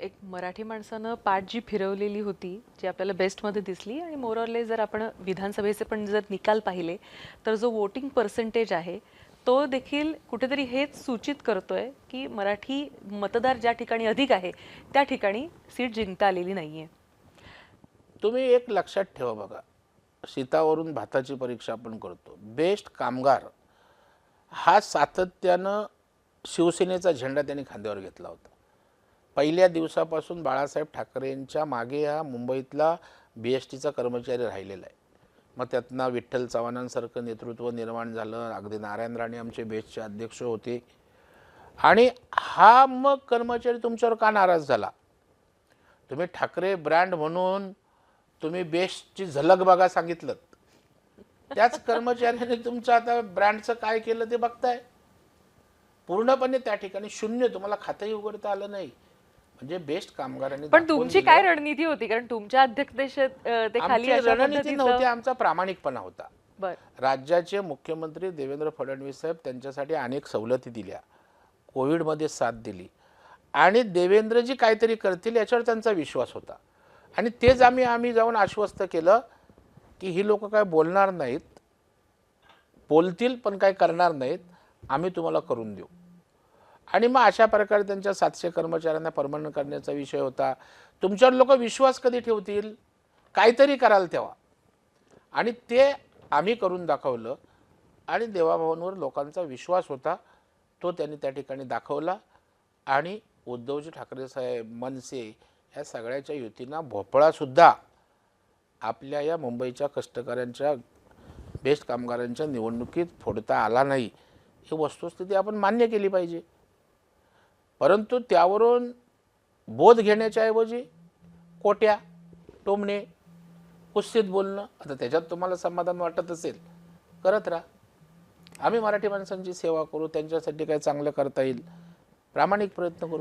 एक मराठी माणसानं पाठ जी फिरवलेली होती, जी आपल्याला बेस्टमध्ये दिसली आणि मोर ऑर लेस जर आपण विधानसभेचे पण जर निकाल पाहिले, तर जो वोटिंग पर्सेंटेज आहे, तो देखील कुठेतरी हेच सूचित करतोय, की मराठी मतदार ज्या ठिकाणी अधिक आहे, त्या ठिकाणी सीट जिंकता आलेली नाहीये. तुम्ही एक लक्षात ठेवा बघा, शीतावरून भाताची परीक्षा आपण करतो. बेस्ट कामगार हा सातत्यानं शिवसेनेचा झेंडा त्यांनी खांद्यावर घेतला होता. पहिल्या दिवसापासून बाळासाहेब ठाकरेंच्या मागे हा मुंबईतला BSTचा कर्मचारी राहिलेला आहे. मग त्यातनं विठ्ठल चव्हाणांसारखं नेतृत्व निर्माण झालं. अगदी नारायण राणे आमचे बेस्टचे अध्यक्ष होते. आणि हा मग कर्मचारी तुमच्यावर का नाराज झाला? तुम्ही ठाकरे ब्रँड म्हणून तुम्ही बेस्टची झलक बघा सांगितलं, त्याच कर्मचाऱ्याने तुमचं आता ब्रँडचं काय केलं ते बघताय. पूर्णपणे त्या ठिकाणी शून्य, तुम्हाला खातंही उघडता आलं नाही. म्हणजे बेस्ट कामगारांनी पण दाखवून तुमची काय दिलं. रणनीती होती? कारण तुमच्या अध्यक्षतेत ते खाली आमची अशा रणनीती नव्हती, पद्धतीचं. आमचा प्रामाणिकपणा होता. बर. राज्याचे मुख्यमंत्री देवेंद्र फडणवीस साहेब त्यांच्यासाठी अनेक सवलती दिल्या, कोविडमध्ये साथ दिली आणि देवेंद्रजी काहीतरी करतील याच्यावर त्यांचा विश्वास होता. आणि तेच आम्ही जाऊन आश्वस्त केलं की ही लोक काय बोलणार नाहीत, बोलतील पण काय करणार नाहीत, आम्ही तुम्हाला करून देऊ. आणि मग अशा प्रकारे त्यांच्या 700 कर्मचाऱ्यांना परमनंट करण्याचा विषय होता. तुमच्यावर लोक विश्वास कधी ठेवतील? काहीतरी कराल तेव्हा. आणि ते आम्ही करून दाखवलं आणि देवाभावांवर लोकांचा विश्वास होता, तो त्यांनी त्या ठिकाणी दाखवला. आणि उद्धवजी ठाकरे साहेब, मनसे या सगळ्याच्या युतींना भोपळासुद्धा आपल्या या मुंबईच्या कष्टकऱ्यांच्या बेस्ट कामगारांच्या निवडणुकीत फोडता आला नाही, ही वस्तुस्थिती आपण मान्य केली पाहिजे. परंतु त्यावरून बोध घेण्याच्या ऐवजी कोट्या टोमणे कुस्तीत बोलणं, आता त्याच्यात तुम्हाला समाधान वाटत असेल करत राहा. आम्ही मराठी माणसांची सेवा करू, त्यांच्यासाठी काय चांगलं करता येईल प्रामाणिक प्रयत्न करू.